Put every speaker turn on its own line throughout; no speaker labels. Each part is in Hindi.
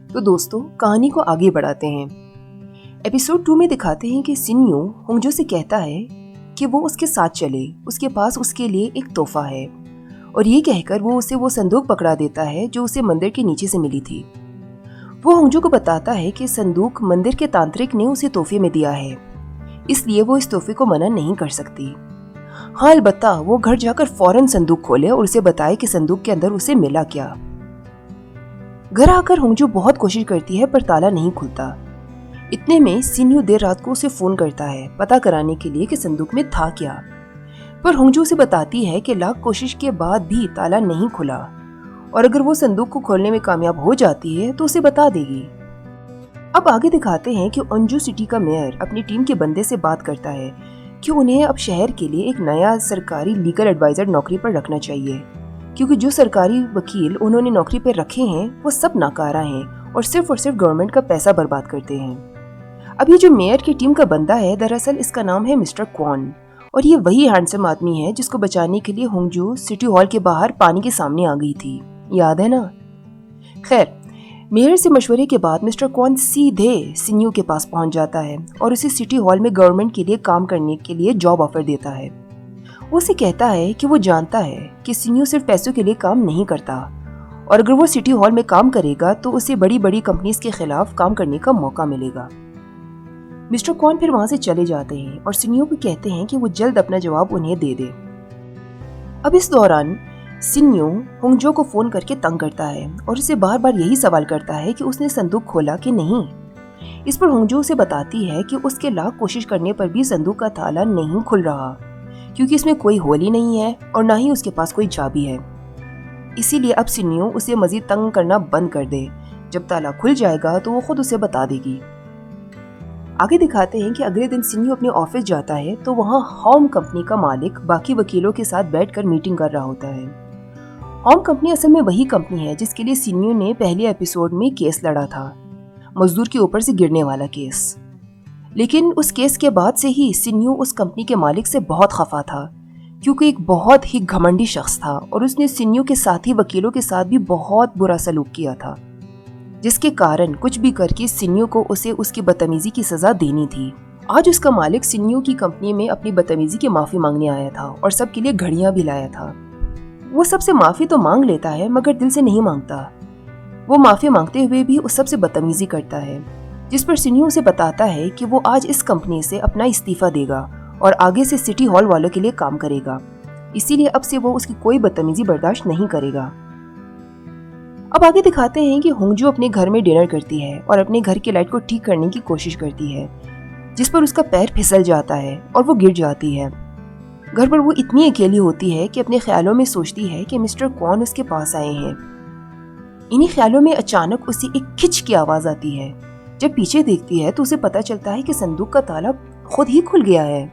तो दोस्तों कहानी को आगे बढ़ाते हैं। एपिसोड 2 में दिखाते हैं कि सिन्यू होंगजो से कहता है कि वो उसके साथ चले, उसके पास उसके लिए एक तोहफा है, और ये कहकर वो उसे वो संदूक पकड़ा देता है जो उसे मंदिर के नीचे से मिली थी। वो होंगजो को बताता है कि संदूक मंदिर के तांत्रिक ने उसे तोहफे में दिया है, इसलिए वो इस तोहफे को मना नहीं कर सकती। हाँ, अलबत्ता वो घर जाकर फौरन संदूक खोले और उसे बताए कि संदूक के अंदर उसे मिला क्या। घर आकर होंगजो बहुत कोशिश करती है पर ताला नहीं खुलता। इतने में सिन्यू देर रात को उसे फोन करता है पता कराने के लिए कि संदूक में था क्या, पर होंगजो उसे बताती है कि लाख कोशिश के बाद भी ताला नहीं खुला और अगर वो संदूक को खोलने में कामयाब हो जाती है तो उसे बता देगी। अब आगे दिखाते हैं कि ओंजू सिटी का मेयर अपनी टीम के बंदे से बात करता है कि उन्हें अब शहर के लिए एक नया सरकारी लीगल एडवाइजर नौकरी पर रखना चाहिए, क्योंकि जो सरकारी वकील उन्होंने नौकरी पर रखे हैं वो सब नाकारा हैं और सिर्फ गवर्नमेंट का पैसा बर्बाद करते हैं। अब ये जो मेयर की टीम का बंदा है, दरअसल इसका नाम है मिस्टर क्वान, और ये वही हैंडसम आदमी है जिसको बचाने के लिए होंगजो सिटी हॉल के बाहर पानी के सामने आ गई थी, याद है ना। खैर, मेयर से मशवरे के बाद मिस्टर क्वान सीधे सिन्यू के पास पहुंच जाता है और उसे सिटी हॉल में गवर्नमेंट के लिए काम करने के लिए जॉब ऑफर देता है। वो उसे कहता है कि वो जानता है कि सिन्यू सिर्फ पैसों के लिए काम नहीं करता, और अगर वो सिटी हॉल में काम करेगा तो उसे बड़ी बड़ी कंपनीज के खिलाफ काम करने का मौका मिलेगा। मिस्टर क्वान फिर वहां से चले जाते हैं और सिन्यू को कहते हैं कि वो जल्द अपना जवाब उन्हें दे दे। अब इस दौरान सिन्यू होंगजो को फोन करके तंग करता है और उसे बार बार यही सवाल करता है कि उसने संदूक खोला कि नहीं। इस पर होंगजो उसे बताती है कि उसके लाख कोशिश करने पर भी संदूक का ताला नहीं खुल रहा, क्योंकि इसमें कोई होल ही नहीं है और ना ही उसके पास कोई चाबी है। इसीलिए अब सिन्यू उसे मजीद तंग करना बंद कर दे, जब ताला खुल जाएगा तो वो खुद उसे बता देगी। आगे दिखाते हैं कि अगले दिन सिन्यू अपने ऑफिस जाता है तो वहाँ होम कंपनी का मालिक बाकी वकीलों के साथ बैठकर मीटिंग कर रहा होता है। होम कंपनी असल में वही कंपनी है जिसके लिए सिन्यू ने पहले एपिसोड में केस लड़ा था, मजदूर के ऊपर से गिरने वाला केस। लेकिन उस केस के बाद से ही सिन्यू उस कंपनी के मालिक से बहुत खफा था, क्योंकि एक बहुत ही घमंडी शख्स था और उसने सिन्यू के साथी वकीलों के साथ भी बहुत बुरा सलूक किया था, जिसके कारण कुछ भी करके सिन्यू को उसे उसकी बदतमीजी की सजा देनी थी। आज उसका मालिक सिन्यू की कंपनी में अपनी बदतमीजी की माफी मांगने आया था और सबके लिए घड़ियां भी लाया था। वो सबसे माफी तो मांग लेता है मगर दिल से नहीं मांगता। वो माफी मांगते हुए भी उस सबसे बदतमीजी करता है, जिस पर सिन्यू उसे बताता है कि वो आज इस कंपनी से अपना इस्तीफा देगा और आगे से सिटी हॉल वालों के लिए काम करेगा, इसीलिए अब से वो उसकी कोई बदतमीजी बर्दाश्त नहीं करेगा। अब आगे दिखाते हैं कि होंगजो अपने घर में डिनर करती है और अपने घर की लाइट को ठीक करने की कोशिश करती है, जिस पर उसका पैर फिसल जाता है और वो गिर जाती है। घर पर वो इतनी अकेली होती है कि अपने ख्यालों में सोचती है कि मिस्टर क्वान उसके पास आए हैं। इन्हीं ख्यालों में अचानक उसे एक खिच की आवाज आती है। जब पीछे देखती है तो उसे पता चलता है कि संदूक का ताला खुद ही खुल गया है।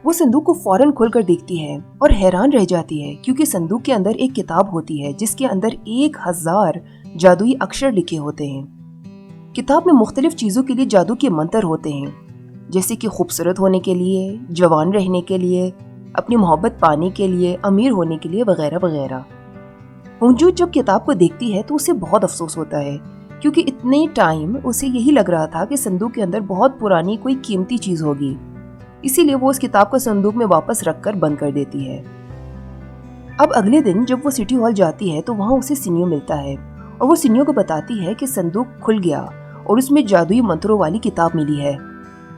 वो संदूक को फौरन खोलकर देखती है और हैरान रह जाती है, क्योंकि संदूक के अंदर एक किताब होती है जिसके अंदर 1000 जादुई अक्षर लिखे होते हैं। किताब में मुख्तलिफ चीजों के लिए जादू के मंत्र होते हैं, जैसे कि खूबसूरत होने के लिए, जवान रहने के लिए, अपनी मोहब्बत पाने के लिए, अमीर होने के लिए, वगैरह वगैरह। होंगजो जब किताब को देखती है तो उसे बहुत अफसोस होता है, क्योंकि इतने टाइम उसे यही लग रहा था कि संदूक के अंदर बहुत पुरानी कोई कीमती चीज होगी, इसीलिए वो उस किताब को संदूक में वापस रखकर बंद कर देती है। अब अगले दिन जब वो सिटी हॉल जाती है तो वहाँ उसे सिन्यू मिलता है और वो सिन्यू को बताती है कि संदूक खुल गया और उसमें जादुई मंत्रों वाली किताब मिली है,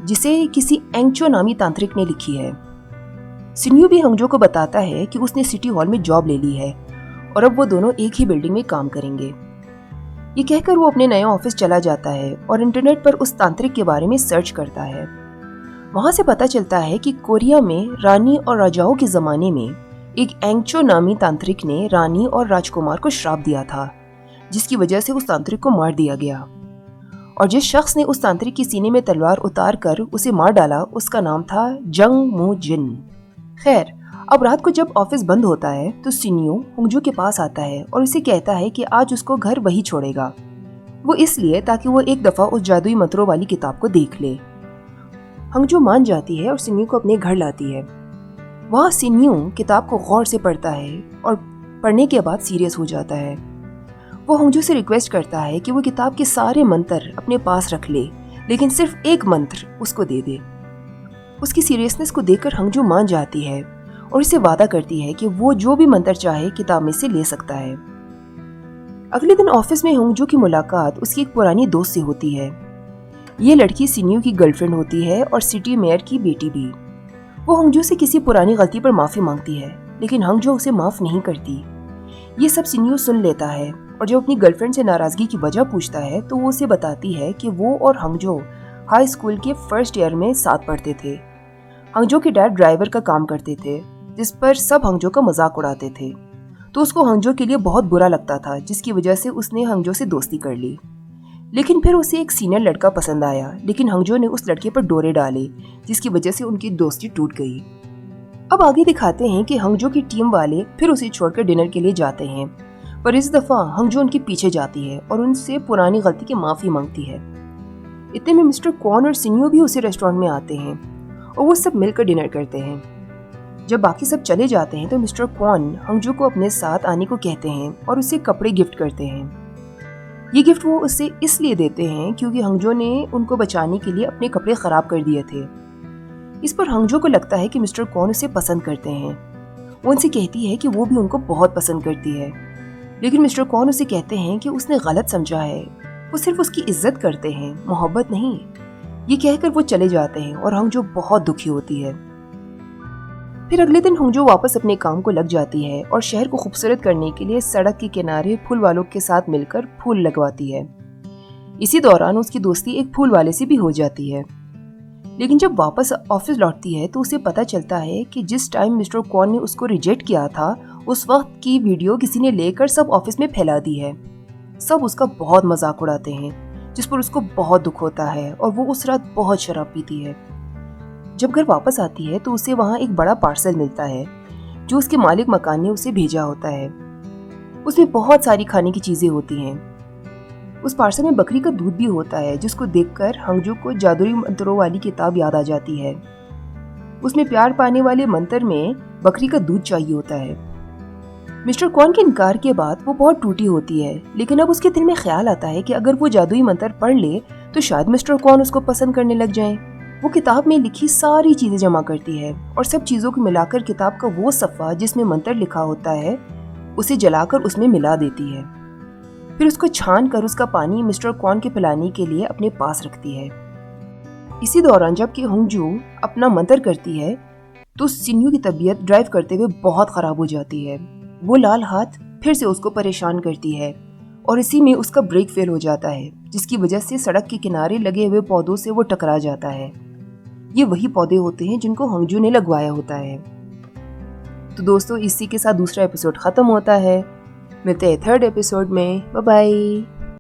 जिसे किसी एंगचो नामी तांत्रिक ने लिखी है। सिन्यू भी होंगजो को बताता है कि उसने सिटी हॉल में जॉब ले ली है और अब वो दोनों एक ही बिल्डिंग में काम करेंगे। ये कहकर वो अपने नए ऑफिस चला जाता है और इंटरनेट पर उस तांत्रिक के बारे में सर्च करता है। वहां से पता चलता है कि कोरिया में रानी और राजाओं के जमाने में एक एंगचो नामी तांत्रिक ने रानी और राजकुमार को श्राप दिया था, जिसकी वजह से उस तांत्रिक को मार दिया गया। और जिस शख्स ने उस तांत्रिक की सीने में तलवार उतार कर उसे मार डाला उसका नाम था जंग मू जिन। खैर, अब रात को जब ऑफिस बंद होता है तो सिन्यू होंगजो के पास आता है और उसे कहता है कि आज उसको घर वही छोड़ेगा, वो इसलिए ताकि वो एक दफा उस जादुई मंत्रों वाली किताब को देख ले। होंगजो मान जाती है और सिन्यू को अपने घर लाती है। वहाँ सिन्यू किताब को गौर से पढ़ता है और पढ़ने के बाद सीरियस हो जाता है। वो हंगजू से रिक्वेस्ट करता है कि वो किताब के सारे मंत्र अपने पास रख ले, लेकिन सिर्फ एक मंत्र उसको दे दे। उसकी सीरियसनेस को देखकर हंगजू मान जाती है और इससे वादा करती है कि वो जो भी मंत्र चाहे किताब में से ले सकता है। अगले दिन ऑफिस में हंगजू की मुलाकात उसकी एक पुरानी दोस्त से होती है। ये लड़की सिन्यू की गर्लफ्रेंड होती है और सिटी मेयर की बेटी भी। वो हंगजू से किसी पुरानी गलती पर माफी मांगती है, लेकिन हंगजू उसे माफ नहीं करती। ये सब सिन्यू सुन लेता है और जब अपनी गर्लफ्रेंड से नाराजगी की वजह पूछता है तो वो उसे बताती है कि वो और हंगजू हाई स्कूल के फर्स्ट ईयर में साथ पढ़ते थे। हंगजू के डैड ड्राइवर का काम करते थे, जिस पर सब हंगजू का मजाक उड़ाते थे, तो उसको हंगजू के लिए बहुत बुरा लगता था, जिसकी वजह से उसने हंगजू से दोस्ती कर ली। लेकिन फिर उसे एक सीनियर लड़का पसंद आया, लेकिन हंगजू ने उस लड़के पर डोरे डाले, जिसकी वजह से उनकी दोस्ती टूट गई। अब आगे दिखाते हैं कि हंगजू की टीम वाले फिर उसे छोड़कर डिनर के लिए जाते हैं, पर इस दफा हंगजू उनके पीछे जाती है और उनसे पुरानी गलती की माफी मांगती है। इतने में मिस्टर क्वान और सिन्यू भी उसी रेस्टोरेंट में आते हैं और वो सब मिलकर डिनर करते हैं। जब बाकी सब चले जाते हैं तो मिस्टर क्वान हंगजू को अपने साथ आने को कहते हैं और उसे कपड़े गिफ्ट करते हैं। ये गिफ्ट वो उसे इसलिए देते हैं क्योंकि हंगजू ने उनको बचाने के लिए अपने कपड़े खराब कर दिए थे। इस पर हंगजू को लगता है कि मिस्टर क्वान उसे पसंद करते हैं। वो उनसे कहती है कि वो भी उनको बहुत पसंद करती है, लेकिन मिस्टर क्वान उसे कहते हैं कि उसने गलत समझा है, वो सिर्फ उसकी इज्जत करते हैं, मोहब्बत नहीं। ये कहकर वो चले जाते हैं और हंगजू बहुत दुखी होती है। फिर अगले दिन हंगजू वापस अपने काम को लग जाती है और शहर को खूबसूरत करने के लिए सड़क के किनारे फूल वालों के साथ मिलकर फूल लगवाती है। इसी दौरान उसकी दोस्ती एक फूल वाले से भी हो जाती है। लेकिन जब वापस ऑफिस लौटती है तो उसे पता चलता है कि जिस टाइम मिस्टर क्वान ने उसको रिजेक्ट किया था, उस वक्त की वीडियो किसी ने लेकर सब ऑफिस में फैला दी है। सब उसका बहुत मजाक उड़ाते हैं, जिस पर उसको बहुत दुख होता है और वो उस रात बहुत शराब पीती है। जब घर वापस आती है तो उसे वहाँ एक बड़ा पार्सल मिलता है जो उसके मालिक मकान ने उसे भेजा होता है। उसमें बहुत सारी खाने की चीजें होती हैं। उस पार्सल में बकरी का दूध भी होता है, जिसको देखकर हंगजू को जादुई मंत्रों वाली किताब याद आ जाती है। उसमें प्यार पाने वाले मंत्र में बकरी का दूध चाहिए होता है। मिस्टर क्वान के इनकार के बाद वो बहुत टूटी होती है, लेकिन अब उसके दिल में ख्याल आता है कि अगर वो जादुई मंत्र पढ़ ले तो शायद मिस्टर क्वान उसको पसंद करने लग जाए। वो किताब में लिखी सारी चीजें जमा करती है और सब चीजों को मिलाकर किताब का वो सफ़ा जिसमें मंत्र लिखा होता है उसे जलाकर उसमें मिला देती है। फिर उसको छान कर उसका पानी मिस्टर क्वान के पिलाने के लिए अपने पास रखती है। इसी दौरान जबकि हंगजू अपना मंत्र करती है तो सिन्यू की तबीयत ड्राइव करते हुए बहुत खराब हो जाती है। वो लाल हाथ फिर से उसको परेशान करती है और इसी में उसका ब्रेक फेल हो जाता है, जिसकी वजह से सड़क के किनारे लगे हुए पौधों से वो टकरा जाता है। ये वही पौधे होते हैं जिनको हंगजू ने लगवाया होता है। तो दोस्तों, इसी के साथ दूसरा एपिसोड खत्म होता है। मिलते हैं थर्ड एपिसोड में। Bye bye.